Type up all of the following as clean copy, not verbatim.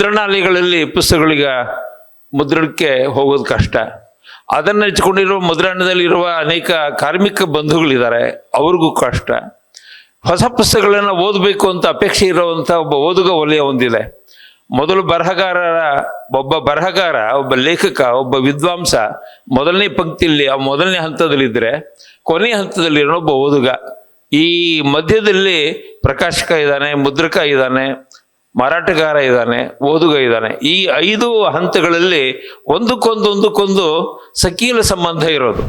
ಮುದ್ರಣಾಲಯಗಳಲ್ಲಿ ಪುಸ್ತಕಗಳಿಗೆ ಮುದ್ರಣಕ್ಕೆ ಹೋಗೋದು ಕಷ್ಟ. ಅದನ್ನು ಹಂಚಿಕೊಂಡಿರುವ ಮುದ್ರಣದಲ್ಲಿರುವ ಅನೇಕ ಕಾರ್ಮಿಕ ಬಂಧುಗಳಿದ್ದಾರೆ, ಅವ್ರಿಗೂ ಕಷ್ಟ. ಹೊಸ ಪುಸ್ತಕಗಳನ್ನು ಓದಬೇಕು ಅಂತ ಅಪೇಕ್ಷೆ ಇರುವಂಥ ಒಬ್ಬ ಓದುಗ ವಲಯ ಹೊಂದಿದೆ. ಮೊದಲು ಬರಹಗಾರ, ಒಬ್ಬ ಲೇಖಕ, ಒಬ್ಬ ವಿದ್ವಾಂಸ ಮೊದಲನೇ ಪಂಕ್ತಿಯಲ್ಲಿ ಮೊದಲನೇ ಹಂತದಲ್ಲಿದ್ದರೆ, ಕೊನೆಯ ಹಂತದಲ್ಲಿರೋ ಒಬ್ಬ ಓದುಗ. ಈ ಮಧ್ಯದಲ್ಲಿ ಪ್ರಕಾಶಕ ಇದ್ದಾನೆ, ಮುದ್ರಕ ಇದ್ದಾನೆ, ಮಾರಾಟಗಾರ ಇದ್ದಾನೆ, ಓದುಗ ಇದ್ದಾನೆ. ಈ 5 ಹಂತಗಳಲ್ಲಿ ಒಂದಕ್ಕೊಂದು ಸಕೀಲ ಸಂಬಂಧ ಇರೋದು.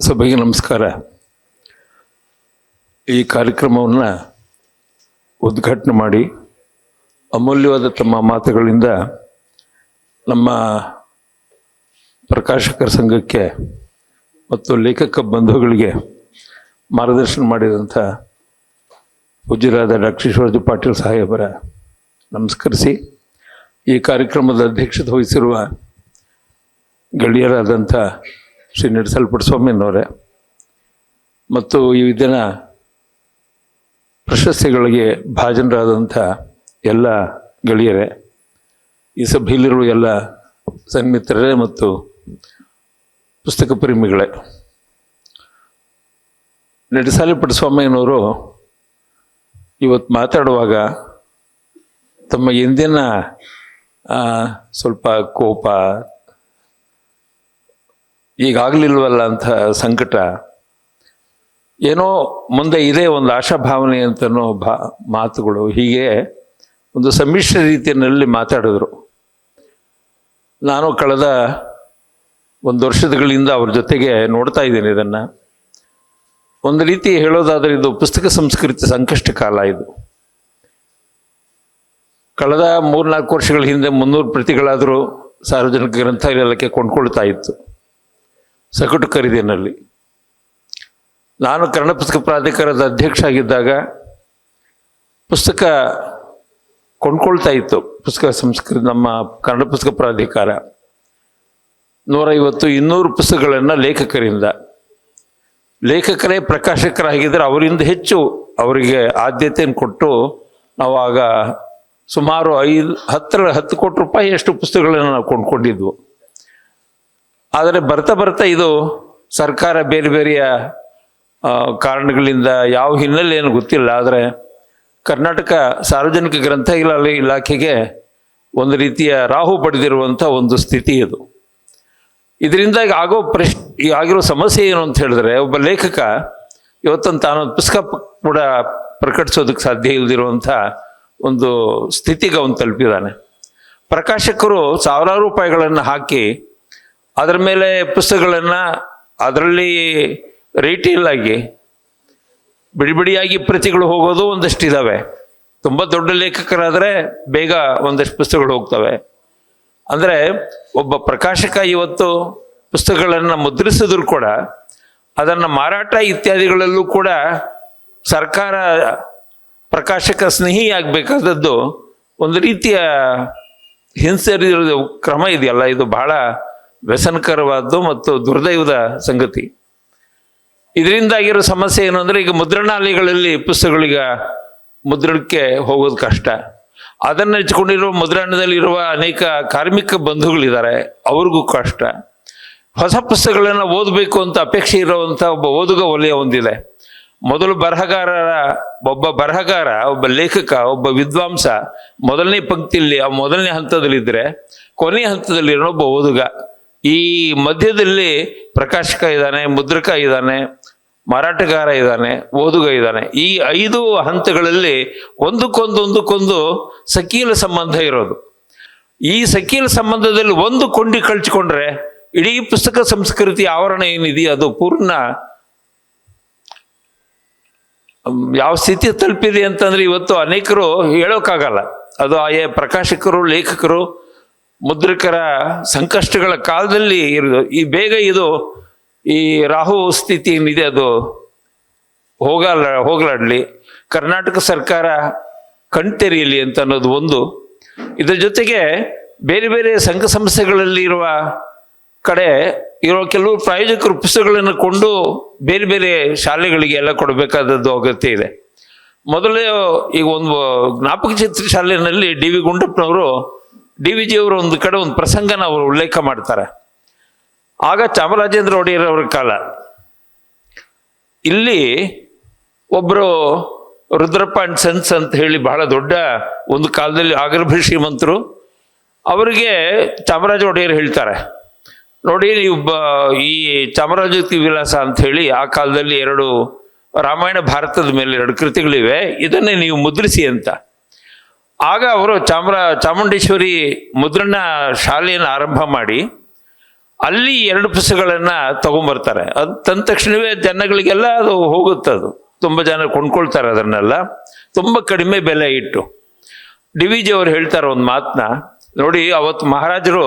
ಸಭೆಗೆ ನಮಸ್ಕಾರ. ಈ ಕಾರ್ಯಕ್ರಮವನ್ನು ಉದ್ಘಾಟನೆ ಮಾಡಿ ಅಮೂಲ್ಯವಾದ ತಮ್ಮ ಮಾತುಗಳಿಂದ ನಮ್ಮ ಪ್ರಕಾಶಕರ ಸಂಘಕ್ಕೆ ಮತ್ತು ಲೇಖಕ ಬಂಧುಗಳಿಗೆ ಮಾರ್ಗದರ್ಶನ ಮಾಡಿದಂಥ ಪೂಜ್ಯರಾದ ಡಾಕ್ಟರ್ ಶಿವರಾಜ ಪಾಟೀಲ್ ಸಾಹೇಬರ ನಮಸ್ಕರಿಸಿ, ಈ ಕಾರ್ಯಕ್ರಮದ ಅಧ್ಯಕ್ಷತೆ ವಹಿಸಿರುವ ಗೆಳೆಯರಾದಂಥ ಶ್ರೀ ನಿಡಸಲ್ಪಟ್ಸ್ವಾಮಿನವರೇ ಮತ್ತು ಈ ದಿನ ಪ್ರಶಸ್ತಿಗಳಿಗೆ ಭಾಜನರಾದಂಥ ಎಲ್ಲ ಗೆಳೆಯರೇ, ಈ ಸಭೆಯಲ್ಲಿರುವ ಎಲ್ಲ ಸನ್ಮಿತ್ರರೇ ಮತ್ತು ಪುಸ್ತಕ ಪ್ರೇಮಿಗಳೇ, ನಿಡಸಲ್ಪಟ್ಸ್ವಾಮಿಯವರು ಇವತ್ತು ಮಾತಾಡುವಾಗ ತಮ್ಮ ಎಂದಿನ ಸ್ವಲ್ಪ ಕೋಪ, ಈಗಾಗಲಿಲ್ವಲ್ಲ ಅಂತ ಸಂಕಟ, ಏನೋ ಮುಂದೆ ಇದೇ ಒಂದು ಆಶಾಭಾವನೆ ಅಂತನೋ ಮಾತುಗಳು, ಹೀಗೆ ಒಂದು ಸಮ್ಮಿಶ್ರ ರೀತಿಯಲ್ಲಿ ಮಾತಾಡಿದ್ರು. ನಾನು ಕಳೆದ 1 ವರ್ಷಗಳಿಂದ ಅವ್ರ ಜೊತೆಗೆ ನೋಡ್ತಾ ಇದ್ದೀನಿ. ಇದನ್ನು ಒಂದು ರೀತಿ ಹೇಳೋದಾದರೆ ಇದು ಪುಸ್ತಕ ಸಂಸ್ಕೃತಿ ಸಂಕಷ್ಟ ಕಾಲ. ಇದು ಕಳೆದ 3-4 ವರ್ಷಗಳ ಹಿಂದೆ 300 ಪ್ರತಿಗಳಾದರೂ ಸಾರ್ವಜನಿಕ ಗ್ರಂಥಾಲಯಕ್ಕೆ ಕೊಂಡ್ಕೊಳ್ತಾ ಇತ್ತು ಸಗಟು ಖರೀದಿನಲ್ಲಿ. ನಾನು ಕನ್ನಡ ಪುಸ್ತಕ ಪ್ರಾಧಿಕಾರದ ಅಧ್ಯಕ್ಷ ಆಗಿದ್ದಾಗ ಪುಸ್ತಕ ಕೊಂಡ್ಕೊಳ್ತಾ ಇತ್ತು ಪುಸ್ತಕ ಸಂಸ್ಕೃತಿ. ನಮ್ಮ ಕನ್ನಡ ಪುಸ್ತಕ ಪ್ರಾಧಿಕಾರ 150-200 ಪುಸ್ತಕಗಳನ್ನು ಲೇಖಕರೇ ಪ್ರಕಾಶಕರಾಗಿದ್ದರೆ ಅವರಿಂದ ಹೆಚ್ಚು ಅವರಿಗೆ ಆದ್ಯತೆಯನ್ನು ಕೊಟ್ಟು ನಾವು ಆಗ ಸುಮಾರು 10 ಕೋಟಿ ರೂಪಾಯಿ ಅಷ್ಟು ಪುಸ್ತಕಗಳನ್ನು ನಾವು ಕೊಂಡ್ಕೊಂಡಿದ್ವು. ಆದರೆ ಬರ್ತಾ ಇದು ಸರ್ಕಾರ ಬೇರೆ ಬೇರೆಯ ಕಾರಣಗಳಿಂದ ಯಾವ ಹಿನ್ನೆಲೆ ಏನು ಗೊತ್ತಿಲ್ಲ, ಆದರೆ ಕರ್ನಾಟಕ ಸಾರ್ವಜನಿಕ ಗ್ರಂಥಾಲಯ ಇಲಾಖೆಗೆ ಒಂದು ರೀತಿಯ ರಾಹು ಪಡೆದಿರುವಂಥ ಒಂದು ಸ್ಥಿತಿ ಇದು. ಇದರಿಂದ ಆಗಿರೋ ಸಮಸ್ಯೆ ಏನು ಅಂತ ಹೇಳಿದ್ರೆ, ಒಬ್ಬ ಲೇಖಕ ಇವತ್ತೊಂದು ತಾನೊಂದು ಪುಸ್ತಕ ಕೂಡ ಪ್ರಕಟಿಸೋದಕ್ಕೆ ಸಾಧ್ಯ ಇಲ್ಲದಿರುವಂಥ ಒಂದು ಸ್ಥಿತಿಗೆ ಅವನು ತಲುಪಿದ್ದಾನೆ. ಪ್ರಕಾಶಕರು ಸಾವಿರಾರು ರೂಪಾಯಿಗಳನ್ನು ಹಾಕಿ ಅದರ ಮೇಲೆ ಪುಸ್ತಕಗಳನ್ನು ಅದರಲ್ಲಿ ರಿಟೇಲ್ ಆಗಿ ಬಿಡಿಯಾಗಿ ಪ್ರತಿಗಳು ಹೋಗೋದು ಒಂದಷ್ಟು ಇದ್ದಾವೆ. ತುಂಬ ದೊಡ್ಡ ಲೇಖಕರಾದರೆ ಬೇಗ ಒಂದಷ್ಟು ಪುಸ್ತಕಗಳು ಹೋಗ್ತವೆ. ಅಂದರೆ ಒಬ್ಬ ಪ್ರಕಾಶಕ ಇವತ್ತು ಪುಸ್ತಕಗಳನ್ನು ಮುದ್ರಿಸಿದ್ರು ಕೂಡ ಅದನ್ನು ಮಾರಾಟ ಇತ್ಯಾದಿಗಳಲ್ಲೂ ಕೂಡ ಸರ್ಕಾರ ಪ್ರಕಾಶಕ ಸ್ನೇಹಿ ಆಗಬೇಕಾದದ್ದು ಒಂದು ರೀತಿಯ ಹಿಂಸರಿದ ಕ್ರಮ ಇದೆಯಲ್ಲ, ಇದು ಬಹಳ ವ್ಯಸನಕರವಾದ್ದು ಮತ್ತು ದುರ್ದೈವದ ಸಂಗತಿ. ಇದರಿಂದಾಗಿರೋ ಸಮಸ್ಯೆ ಏನು ಅಂದರೆ, ಈಗ ಮುದ್ರಣಾಲಯಗಳಲ್ಲಿ ಪುಸ್ತಕಗಳಿಗೆ ಮುದ್ರಣಕ್ಕೆ ಹೋಗೋದು ಕಷ್ಟ. ಅದನ್ನು ಹಂಚಿಕೊಂಡಿರುವ ಮುದ್ರಣದಲ್ಲಿರುವ ಅನೇಕ ಕಾರ್ಮಿಕ ಬಂಧುಗಳಿದ್ದಾರೆ, ಅವ್ರಿಗೂ ಕಷ್ಟ. ಹೊಸ ಪುಸ್ತಕಗಳನ್ನು ಓದಬೇಕು ಅಂತ ಅಪೇಕ್ಷೆ ಇರುವಂಥ ಒಬ್ಬ ಓದುಗ ವಲಯ ಹೊಂದಿದೆ. ಮೊದಲು ಬರಹಗಾರ, ಒಬ್ಬ ಲೇಖಕ, ಒಬ್ಬ ವಿದ್ವಾಂಸ ಮೊದಲನೇ ಪಂಕ್ತಿಯಲ್ಲಿ ಮೊದಲನೇ ಹಂತದಲ್ಲಿದ್ದರೆ, ಕೊನೆಯ ಹಂತದಲ್ಲಿರೋ ಒಬ್ಬ ಓದುಗ. ಈ ಮಧ್ಯದಲ್ಲಿ ಪ್ರಕಾಶಕ ಇದ್ದಾನೆ, ಮುದ್ರಕ ಇದ್ದಾನೆ, ಮಾರಾಟಗಾರ ಇದ್ದಾನೆ, ಓದುಗ ಇದ್ದಾನೆ. ಈ 5 ಹಂತಗಳಲ್ಲಿ ಒಂದಕ್ಕೊಂದು ಸಕೀಲ ಸಂಬಂಧ ಇರೋದು. ಈ ಸಕೀಲ ಸಂಬಂಧದಲ್ಲಿ ಒಂದು ಕೊಂಡಿ ಕಳ್ಚಿಕೊಂಡ್ರೆ ಇಡೀ ಪುಸ್ತಕ ಸಂಸ್ಕೃತಿ ಆವರಣ ಏನಿದೆಯೋ ಅದು ಪೂರ್ಣ ಯಾವ ಸ್ಥಿತಿ ತಲುಪಿದೆ ಅಂತಂದ್ರೆ ಇವತ್ತು ಅನೇಕರು ಹೇಳೋಕ್ಕಾಗಲ್ಲ. ಅದು ಆಯಾ ಪ್ರಕಾಶಕರು, ಲೇಖಕರು, ಮುದ್ರಕರ ಸಂಕಷ್ಟಗಳ ಕಾಲದಲ್ಲಿ ಇರೋದು. ಈ ಬೇಗ ಇದು ಈ ರಾಹು ಸ್ಥಿತಿ ಏನಿದೆ ಅದು ಹೋಗಲಾಡಲಿ, ಕರ್ನಾಟಕ ಸರ್ಕಾರ ಕಣ್ತೆರೆಯಲಿ ಅಂತ ಅನ್ನೋದು ಒಂದು. ಇದರ ಜೊತೆಗೆ ಬೇರೆ ಬೇರೆ ಸಂಘ ಸಂಸ್ಥೆಗಳಲ್ಲಿ ಕಡೆ ಇರೋ ಕೆಲವು ಪ್ರಾಯೋಜಕರು ಪುಸ್ತಕಗಳನ್ನು ಕೊಂಡು ಬೇರೆ ಬೇರೆ ಶಾಲೆಗಳಿಗೆ ಎಲ್ಲ ಕೊಡಬೇಕಾದದ್ದು ಅಗತ್ಯ ಇದೆ. ಮೊದಲೇ ಈಗ ಒಂದು ಜ್ಞಾಪಕ ಚಿತ್ರಶಾಲೆಯಲ್ಲಿ ಡಿ ವಿ ಗುಂಡಪ್ಪನವರು ಡಿ ವಿ ಜಿಯವರು ಒಂದು ಕಡೆ ಒಂದು ಪ್ರಸಂಗನ ಅವರು ಉಲ್ಲೇಖ ಮಾಡ್ತಾರೆ. ಆಗ ಚಾಮರಾಜೇಂದ್ರ ಒಡೆಯರ್ ಅವರ ಕಾಲ. ಇಲ್ಲಿ ಒಬ್ಬರು ರುದ್ರಪ್ಪ ಅಂಡ್ ಸನ್ಸ್ ಅಂತ ಹೇಳಿ ಬಹಳ ದೊಡ್ಡ ಒಂದು ಕಾಲದಲ್ಲಿ ಆಗರ್ಭ ಶ್ರೀಮಂತರು. ಅವರಿಗೆ ಚಾಮರಾಜ ಒಡೆಯರ್ ಹೇಳ್ತಾರೆ, ನೋಡಿ ನೀವು ಈ ಚಾಮರಾಜೋತಿ ವಿಲಾಸ ಅಂತ ಹೇಳಿ ಆ ಕಾಲದಲ್ಲಿ 2 ರಾಮಾಯಣ ಭಾರತದ ಮೇಲೆ 2 ಕೃತಿಗಳಿವೆ, ಇದನ್ನೇ ನೀವು ಮುದ್ರಿಸಿ ಅಂತ. ಆಗ ಅವರು ಚಾಮುಂಡೇಶ್ವರಿ ಮುದ್ರಣ ಶಾಲೆಯನ್ನು ಆರಂಭ ಮಾಡಿ ಅಲ್ಲಿ 2 ಪುಸ್ತಕಗಳನ್ನು ತಗೊಂಬರ್ತಾರೆ. ಅದು ತಂದ ತಕ್ಷಣವೇ ಜನಗಳಿಗೆಲ್ಲ ಅದು ಹೋಗುತ್ತದು, ತುಂಬ ಜನ ಕೊಂಡ್ಕೊಳ್ತಾರೆ ಅದನ್ನೆಲ್ಲ, ತುಂಬ ಕಡಿಮೆ ಬೆಲೆ ಇಟ್ಟು. ಡಿ ವಿ ಜಿ ಅವರು ಹೇಳ್ತಾರೆ ಒಂದು ಮಾತನ್ನ, ನೋಡಿ ಅವತ್ತು ಮಹಾರಾಜರು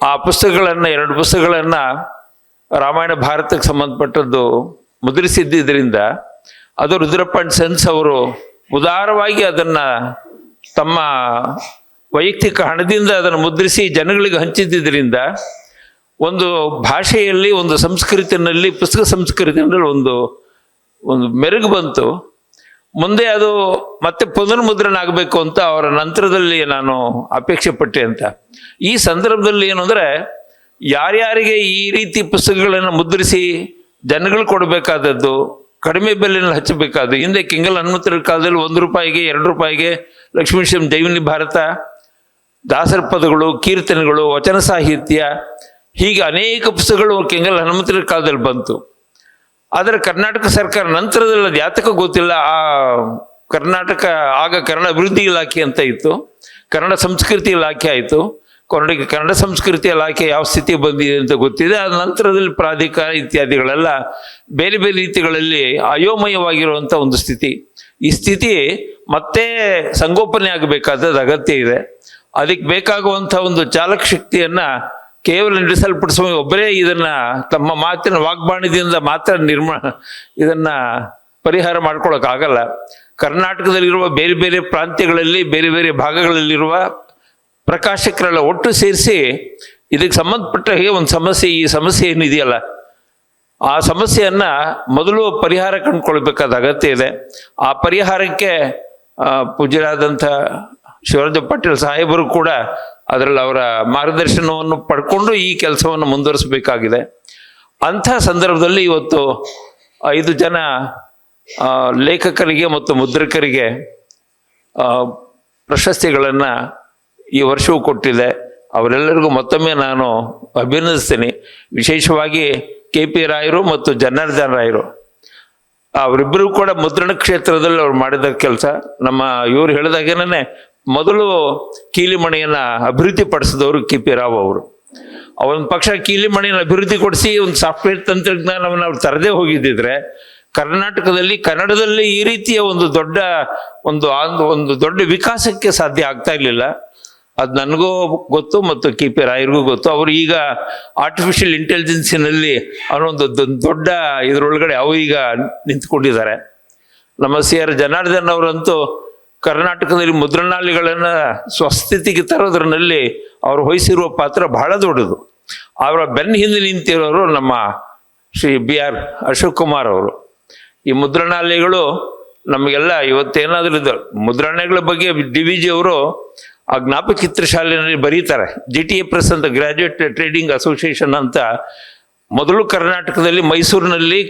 ಆ ಪುಸ್ತಕಗಳನ್ನು 2 ಪುಸ್ತಕಗಳನ್ನು ರಾಮಾಯಣ ಭಾರತಕ್ಕೆ ಸಂಬಂಧಪಟ್ಟದ್ದು ಮುದ್ರಿಸಿದ್ದರಿಂದ ಅದು ರುದ್ರಪ್ಪ ಅಂಡ್ ಸನ್ಸ್ ಅವರು ಉದಾರವಾಗಿ ಅದನ್ನು ತಮ್ಮ ವೈಯಕ್ತಿಕ ಹಣದಿಂದ ಅದನ್ನು ಮುದ್ರಿಸಿ ಜನಗಳಿಗೆ ಹಂಚಿದ್ದರಿಂದ ಒಂದು ಭಾಷೆಯಲ್ಲಿ, ಒಂದು ಸಂಸ್ಕೃತಿಯಲ್ಲಿ, ಪುಸ್ತಕ ಸಂಸ್ಕೃತಿಯಲ್ಲಿ ಒಂದು ಮೆರುಗು ಬಂತು. ಮುಂದೆ ಅದು ಮತ್ತೆ ಪುನರ್ಮುದ್ರಣ ಆಗಬೇಕು ಅಂತ ಅವರ ನಂತರದಲ್ಲಿ ನಾನು ಅಪೇಕ್ಷೆ ಪಟ್ಟೆ ಅಂತ. ಈ ಸಂದರ್ಭದಲ್ಲಿ ಏನು ಅಂದರೆ, ಯಾರ್ಯಾರಿಗೆ ಈ ರೀತಿ ಪುಸ್ತಕಗಳನ್ನು ಮುದ್ರಿಸಿ ಜನಗಳು ಕೊಡಬೇಕಾದದ್ದು, ಕಡಿಮೆ ಬೆಲೆಯಲ್ಲಿ ಹಚ್ಚಬೇಕಾದ್ದು, ಹಿಂದೆ ಕೆಂಗಲ್ ಹನುಮಂತರ ಕಾಲದಲ್ಲಿ 1 ರೂಪಾಯಿಗೆ 2 ರೂಪಾಯಿಗೆ ಲಕ್ಷ್ಮೀಶ್ವರಂ ಜೈವಿನಿ ಭಾರತ, ದಾಸರ ಪದಗಳು, ಕೀರ್ತನೆಗಳು, ವಚನ ಸಾಹಿತ್ಯ, ಹೀಗೆ ಅನೇಕ ಪುಸ್ತಕಗಳು ಕೆಂಗಲ್ ಹನುಮಂತರ ಕಾಲದಲ್ಲಿ ಬಂತು. ಆದರೆ ಕರ್ನಾಟಕ ಸರ್ಕಾರ ನಂತರದಲ್ಲಿ ಅದು ಯಾತಕ್ಕೂ ಗೊತ್ತಿಲ್ಲ, ಆ ಕರ್ನಾಟಕ ಆಗ ಕನ್ನಡ ಅಭಿವೃದ್ಧಿ ಇಲಾಖೆ ಅಂತ ಇತ್ತು, ಕನ್ನಡ ಸಂಸ್ಕೃತಿ ಇಲಾಖೆ ಆಯಿತು. ಕನ್ನಡ ಸಂಸ್ಕೃತಿ ಇಲಾಖೆ ಯಾವ ಸ್ಥಿತಿ ಬಂದಿದೆ ಅಂತ ಗೊತ್ತಿದೆ. ಅದ ನಂತರದಲ್ಲಿ ಪ್ರಾಧಿಕಾರ ಇತ್ಯಾದಿಗಳೆಲ್ಲ ಬೇರೆ ಬೇರೆ ರೀತಿಗಳಲ್ಲಿ ಅಯೋಮಯವಾಗಿರುವಂಥ ಒಂದು ಸ್ಥಿತಿ. ಈ ಸ್ಥಿತಿ ಮತ್ತೆ ಸಂಗೋಪನೆ ಆಗಬೇಕಾದದ್ದು ಅಗತ್ಯ ಇದೆ. ಅದಕ್ಕೆ ಬೇಕಾಗುವಂಥ ಒಂದು ಚಾಲಕ ಶಕ್ತಿಯನ್ನು ಕೇವಲ ನಡೆಸಲ್ಪಡಿಸುವ ಒಬ್ಬರೇ ಇದನ್ನು ತಮ್ಮ ಮಾತಿನ ವಾಗ್ಬಾಣದಿಂದ ಮಾತ್ರ ಇದನ್ನು ಪರಿಹಾರ ಮಾಡ್ಕೊಳ್ಳೋಕ್ಕಾಗಲ್ಲ. ಕರ್ನಾಟಕದಲ್ಲಿರುವ ಬೇರೆ ಬೇರೆ ಪ್ರಾಂತ್ಯಗಳಲ್ಲಿ, ಬೇರೆ ಬೇರೆ ಭಾಗಗಳಲ್ಲಿರುವ ಪ್ರಕಾಶಕರೆಲ್ಲ ಒಟ್ಟು ಸೇರಿಸಿ ಇದಕ್ಕೆ ಸಂಬಂಧಪಟ್ಟ ಹಾಗೆ ಒಂದು ಸಮಸ್ಯೆ, ಈ ಸಮಸ್ಯೆ ಏನಿದೆಯಲ್ಲ ಆ ಸಮಸ್ಯೆಯನ್ನು ಮೊದಲು ಪರಿಹಾರ ಕಂಡುಕೊಳ್ಬೇಕಾದ ಅಗತ್ಯ ಇದೆ. ಆ ಪರಿಹಾರಕ್ಕೆ ಪೂಜ್ಯರಾದಂಥ ಶಿವರಾಜ ಪಾಟೀಲ್ ಸಾಹೇಬರು ಕೂಡ ಅದರಲ್ಲಿ ಅವರ ಮಾರ್ಗದರ್ಶನವನ್ನು ಪಡ್ಕೊಂಡು ಈ ಕೆಲಸವನ್ನು ಮುಂದುವರಿಸಬೇಕಾಗಿದೆ. ಅಂಥ ಸಂದರ್ಭದಲ್ಲಿ ಇವತ್ತು 5 ಜನ ಲೇಖಕರಿಗೆ ಮತ್ತು ಮುದ್ರಕರಿಗೆ ಪ್ರಶಸ್ತಿಗಳನ್ನು ಈ ವರ್ಷವೂ ಕೊಟ್ಟಿದೆ. ಅವರೆಲ್ಲರಿಗೂ ಮತ್ತೊಮ್ಮೆ ನಾನು ಅಭಿನಂದಿಸ್ತೀನಿ. ವಿಶೇಷವಾಗಿ ಕೆ ಪಿ ರಾಯರು ಮತ್ತು ಜನಾರ್ದನ್ ರಾಯರು, ಅವರಿಬ್ಬರು ಕೂಡ ಮುದ್ರಣ ಕ್ಷೇತ್ರದಲ್ಲಿ ಅವ್ರು ಮಾಡಿದ ಕೆಲಸ. ನಮ್ಮ ಇವರು ಹೇಳಿದಾಗೇನೆ ಮೊದಲು ಕೀಲಿಮಣಿಯನ್ನು ಅಭಿವೃದ್ಧಿ ಪಡಿಸಿದವರು ಕೆ ಪಿ ರಾವ್ ಅವರು. ಅವನ ಪಕ್ಷ ಕೀಲಿಮಣಿಯನ್ನು ಅಭಿವೃದ್ಧಿ ಕೊಡಿಸಿ ಒಂದು ಸಾಫ್ಟ್ವೇರ್ ತಂತ್ರಜ್ಞಾನವನ್ನು ಅವ್ರು ತರದೇ ಹೋಗಿದ್ದಿದ್ರೆ ಕರ್ನಾಟಕದಲ್ಲಿ, ಕನ್ನಡದಲ್ಲಿ ಈ ರೀತಿಯ ಒಂದು ದೊಡ್ಡ ವಿಕಾಸಕ್ಕೆ ಸಾಧ್ಯ ಆಗ್ತಾ ಇರಲಿಲ್ಲ. ಅದು ನನಗೂ ಗೊತ್ತು ಮತ್ತು ಕೆ ಪಿ ರಾಯರಿಗೂ ಗೊತ್ತು. ಅವರು ಈಗ ಆರ್ಟಿಫಿಷಿಯಲ್ ಇಂಟೆಲಿಜೆನ್ಸಿನಲ್ಲಿ ಅನ್ನೊಂದು ದೊಡ್ಡ ಇದರೊಳಗಡೆ ಅವು ಈಗ ನಿಂತ್ಕೊಂಡಿದ್ದಾರೆ. ನಮ್ಮ ಸಿ ಆರ್ ಜನಾರ್ದನ್ ಅವರಂತೂ ಕರ್ನಾಟಕದಲ್ಲಿ ಮುದ್ರಣಾಲಯಗಳನ್ನು ಸ್ವಸ್ಥಿತಿಗೆ ತರೋದ್ರಲ್ಲಿ ಅವರು ವಹಿಸಿರುವ ಪಾತ್ರ ಬಹಳ ದೊಡ್ಡದು. ಅವರ ಬೆನ್ನ ಹಿಂದೆ ನಿಂತಿರೋರು ನಮ್ಮ ಶ್ರೀ ಬಿ ಆರ್ ಅಶೋಕ್ ಕುಮಾರ್ ಅವರು. ಈ ಮುದ್ರಣಾಲಯಗಳು ನಮಗೆಲ್ಲ ಇವತ್ತೇನಾದರೂ ಮುದ್ರಣಗಳ ಬಗ್ಗೆ ಡಿ ವಿ ಜಿ ಅವರು ಆ ಜ್ಞಾಪಕ ಚಿತ್ರಶಾಲೆಯಲ್ಲಿ ಬರೀತಾರೆ. GTA ಪ್ರೆಸ್ ಅಂತ, ಗ್ರಾಜ್ಯುಯೇಟ್ ಟ್ರೇಡಿಂಗ್ ಅಸೋಸಿಯೇಷನ್ ಅಂತ, ಮೊದಲು ಕರ್ನಾಟಕದಲ್ಲಿ ಮೈಸೂರಿನಲ್ಲಿ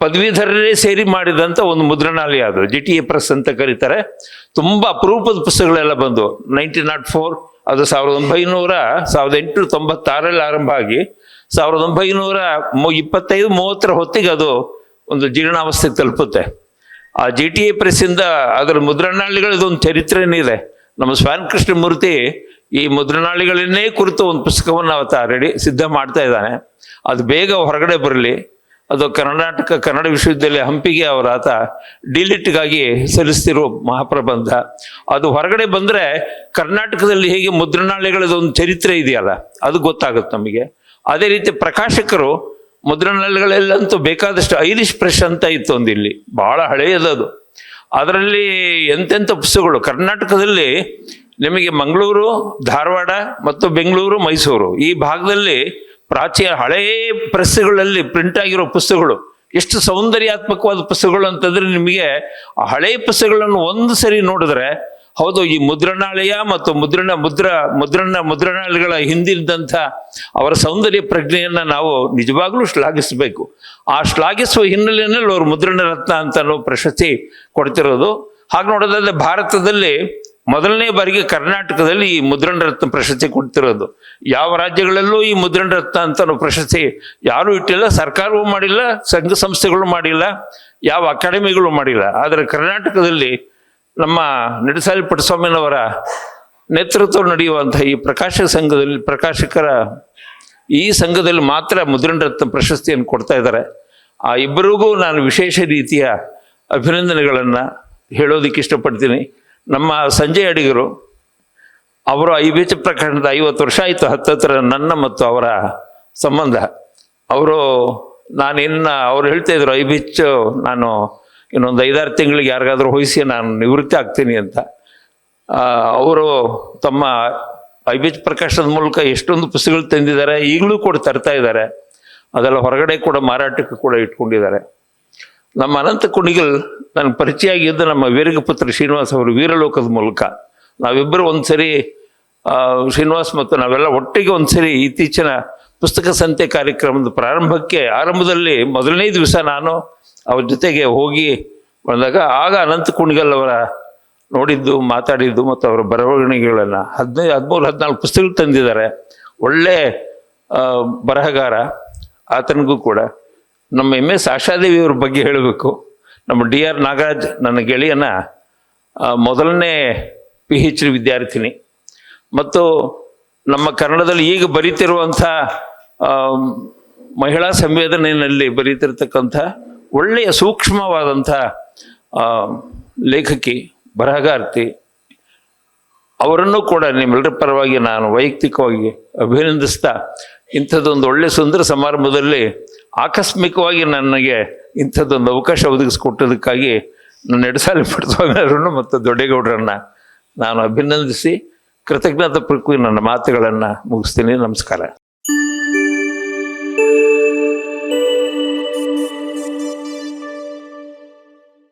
ಪದವೀಧರರೇ ಸೇರಿ ಮಾಡಿದಂಥ ಒಂದು ಮುದ್ರಣಾಲಯ ಅದು. GTA ಪ್ರೆಸ್ ಅಂತ ಕರೀತಾರೆ. ತುಂಬ ಅಪರೂಪದ ಪುಸ್ತಕಗಳೆಲ್ಲ ಬಂದು 1904, ಅದು 1896 ಆರಂಭ ಆಗಿ 1925-30 ಹೊತ್ತಿಗೆ ಅದು ಒಂದು ಜೀರ್ಣಾವಸ್ಥೆಗೆ ತಲುಪುತ್ತೆ. ಆ GTA ಪ್ರೆಸ್ಸಿಂದ ಅದರ ಮುದ್ರಣಾಲಯಗಳು ಇದೊಂದು ಚರಿತ್ರೆನೇ ಇದೆ. ನಮ್ಮ ಸ್ವಾನ್ ಕೃಷ್ಣಮೂರ್ತಿ ಈ ಮುದ್ರಣಾಲಯಗಳನ್ನೇ ಕುರಿತು ಒಂದು ಪುಸ್ತಕವನ್ನು ಸಿದ್ಧ ಮಾಡ್ತಾ ಇದ್ದಾನೆ. ಅದು ಬೇಗ ಹೊರಗಡೆ ಬರಲಿ. ಅದು ಕನ್ನಡ ವಿಶ್ವವಿದ್ಯಾಲಯ ಹಂಪಿಗೆ ಆತ ಡಿಲಿಟ್ಗಾಗಿ ಸಲ್ಲಿಸ್ತಿರೋ ಮಹಾಪ್ರಬಂಧ. ಅದು ಹೊರಗಡೆ ಬಂದರೆ ಕರ್ನಾಟಕದಲ್ಲಿ ಹೇಗೆ ಮುದ್ರಣಾಲಯಗಳದೊಂದು ಚರಿತ್ರೆ ಇದೆಯಲ್ಲ ಅದು ಗೊತ್ತಾಗುತ್ತೆ ನಮಗೆ. ಅದೇ ರೀತಿ ಪ್ರಕಾಶಕರು ಮುದ್ರಣಾಲಯಗಳೆಲ್ಲಂತೂ ಬೇಕಾದಷ್ಟು ಐರಿಷ್ ಪ್ರೆಸ್ ಅಂತ ಇತ್ತು ಒಂದು, ಇಲ್ಲಿ ಬಹಳ ಹಳೆಯದದು. ಅದರಲ್ಲಿ ಎಂತೆಂಥ ಪುಸ್ತಕಗಳು ಕರ್ನಾಟಕದಲ್ಲಿ ನಿಮಗೆ ಮಂಗಳೂರು, ಧಾರವಾಡ ಮತ್ತು ಬೆಂಗಳೂರು, ಮೈಸೂರು ಈ ಭಾಗದಲ್ಲಿ ಪ್ರಾಚೀನ ಹಳೆಯ ಪ್ರೆಸ್ಗಳಲ್ಲಿ ಪ್ರಿಂಟ್ ಆಗಿರೋ ಪುಸ್ತಕಗಳು ಎಷ್ಟು ಸೌಂದರ್ಯಾತ್ಮಕವಾದ ಪುಸ್ತಕಗಳು ಅಂತಂದ್ರೆ ನಿಮಗೆ ಆ ಹಳೆಯ ಪುಸ್ತಕಗಳನ್ನು ಒಂದು ಸರಿ ನೋಡಿದ್ರೆ ಹೌದು, ಈ ಮುದ್ರಣಾಲಯ ಮತ್ತು ಮುದ್ರಣಾಲಯಗಳ ಹಿಂದಿದ್ದಂಥ ಅವರ ಸೌಂದರ್ಯ ಪ್ರಜ್ಞೆಯನ್ನ ನಾವು ನಿಜವಾಗ್ಲೂ ಶ್ಲಾಘಿಸಬೇಕು. ಆ ಶ್ಲಾಘಿಸುವ ಹಿನ್ನೆಲೆಯಲ್ಲಿ ಅವರು ಮುದ್ರಣ ರತ್ನ ಅಂತ ಪ್ರಶಸ್ತಿ ಕೊಡ್ತಿರೋದು. ಹಾಗೆ ನೋಡೋದಾದ್ರೆ ಭಾರತದಲ್ಲಿ ಮೊದಲನೇ ಬಾರಿಗೆ ಕರ್ನಾಟಕದಲ್ಲಿ ಈ ಮುದ್ರಣ ರತ್ನ ಪ್ರಶಸ್ತಿ ಕೊಡ್ತಿರೋದು. ಯಾವ ರಾಜ್ಯಗಳಲ್ಲೂ ಈ ಮುದ್ರಣ ರತ್ನ ಅಂತ ಪ್ರಶಸ್ತಿ ಯಾರೂ ಇಟ್ಟಿಲ್ಲ, ಸರ್ಕಾರವೂ ಮಾಡಿಲ್ಲ, ಸಂಘ ಸಂಸ್ಥೆಗಳು ಮಾಡಿಲ್ಲ, ಯಾವ ಅಕಾಡೆಮಿಗಳು ಮಾಡಿಲ್ಲ. ಆದರೆ ಕರ್ನಾಟಕದಲ್ಲಿ ನಮ್ಮ ನಿಡಸಾಲಿ ಪುಟ್ಟಸ್ವಾಮಿನವರ ನೇತೃತ್ವ ನಡೆಯುವಂತಹ ಈ ಪ್ರಕಾಶಕರ ಈ ಸಂಘದಲ್ಲಿ ಮಾತ್ರ ಮುದ್ರಣ ರತ್ನ ಪ್ರಶಸ್ತಿಯನ್ನು ಕೊಡ್ತಾ ಇದ್ದಾರೆ. ಆ ಇಬ್ಬರಿಗೂ ನಾನು ವಿಶೇಷ ರೀತಿಯ ಅಭಿನಂದನೆಗಳನ್ನು ಹೇಳೋದಕ್ಕೆ ಇಷ್ಟಪಡ್ತೀನಿ. ನಮ್ಮ ಸಂಜಯ್ ಅಡಿಗರು ಅವರು ಐಬಿಚ್ ಪ್ರಕರಣದ 50 ವರ್ಷ ಆಯಿತು ಹತ್ತತ್ರ ನನ್ನ ಮತ್ತು ಅವರ ಸಂಬಂಧ. ಅವ್ರು ಹೇಳ್ತಾ ಇದ್ರು, ಐಬಿಚ್ ನಾನು ಇನ್ನೊಂದು 5-6 ತಿಂಗಳಿಗೆ ಯಾರಿಗಾದ್ರೂ ವಹಿಸಿ ನಾನು ನಿವೃತ್ತಿ ಆಗ್ತೀನಿ ಅಂತ. ಅವರು ತಮ್ಮ ಐಬಿಚ್ ಪ್ರಕಾಶನದ ಮೂಲಕ ಎಷ್ಟೊಂದು ಪುಸ್ತಕಗಳು ತಂದಿದ್ದಾರೆ, ಈಗಲೂ ಕೂಡ ತರ್ತಾ ಇದ್ದಾರೆ. ಅದೆಲ್ಲ ಹೊರಗಡೆ ಕೂಡ ಮಾರಾಟಕ್ಕೆ ಕೂಡ ಇಟ್ಕೊಂಡಿದ್ದಾರೆ. ನಮ್ಮ ಅನಂತ ಕುಣಿಗಲ್ ನನಗೆ ಪರಿಚಯ ಆಗಿದ್ದು ನಮ್ಮ ವೀರಗಪುತ್ರ ಶ್ರೀನಿವಾಸ್ ಅವರು ವೀರಲೋಕದ ಮೂಲಕ. ನಾವಿಬ್ಬರು ಒಂದ್ಸರಿ ಶ್ರೀನಿವಾಸ್ ಮತ್ತು ನಾವೆಲ್ಲ ಒಟ್ಟಿಗೆ ಒಂದ್ಸರಿ ಇತ್ತೀಚಿನ ಪುಸ್ತಕ ಸಂತೆ ಕಾರ್ಯಕ್ರಮದ ಆರಂಭದಲ್ಲಿ ಮೊದಲನೇ ದಿವಸ ನಾನು ಅವ್ರ ಜೊತೆಗೆ ಹೋಗಿ ಬಂದಾಗ ಆಗ ಅನಂತ ಕುಣಿಗಲ್ ಅವರ ನೋಡಿದ್ದು, ಮಾತಾಡಿದ್ದು ಮತ್ತು ಅವರ ಬರವಣಿಗೆಗಳನ್ನು 13-14 ಪುಸ್ತಕಗಳು ತಂದಿದ್ದಾರೆ. ಒಳ್ಳೆ ಬರಹಗಾರ. ಆತನಿಗೂ ಕೂಡ ನಮ್ಮ MS ಆಶಾದೇವಿಯವ್ರ ಬಗ್ಗೆ ಹೇಳಬೇಕು. ನಮ್ಮ DR ನಾಗರಾಜ್ ನನ್ನ ಗೆಳೆಯನ ಮೊದಲನೇ PhD ವಿದ್ಯಾರ್ಥಿನಿ ಮತ್ತು ನಮ್ಮ ಕನ್ನಡದಲ್ಲಿ ಈಗ ಬರೀತಿರುವಂಥ ಮಹಿಳಾ ಸಂವೇದನೆಯಲ್ಲಿ ಬರೀತಿರ್ತಕ್ಕಂಥ ಒಳ್ಳೆಯ ಸೂಕ್ಷ್ಮವಾದಂಥ ಲೇಖಕಿ, ಬರಹಗಾರ್ತಿ. ಅವರನ್ನು ಕೂಡ ನಿಮ್ಮೆಲ್ಲರ ಪರವಾಗಿ ನಾನು ವೈಯಕ್ತಿಕವಾಗಿ ಅಭಿನಂದಿಸ್ತಾ, ಇಂಥದ್ದೊಂದು ಒಳ್ಳೆ ಸುಂದರ ಸಮಾರಂಭದಲ್ಲಿ ಆಕಸ್ಮಿಕವಾಗಿ ನನಗೆ ಇಂಥದ್ದೊಂದು ಅವಕಾಶ ಒದಗಿಸ್ಕೊಟ್ಟೋದಕ್ಕಾಗಿ ನನ್ನ ನಿಡಸಾಲಿ ಪುಟ್ಟಸ್ವಾಮಿಯವರನ್ನು ಮತ್ತು ದೊಡ್ಡೇಗೌಡರನ್ನು ನಾನು ಅಭಿನಂದಿಸಿ ಕೃತಜ್ಞತಾ ಪೂರ್ವಕವಾಗಿ ನನ್ನ ಮಾತುಗಳನ್ನು ಮುಗಿಸ್ತೀನಿ. ನಮಸ್ಕಾರ.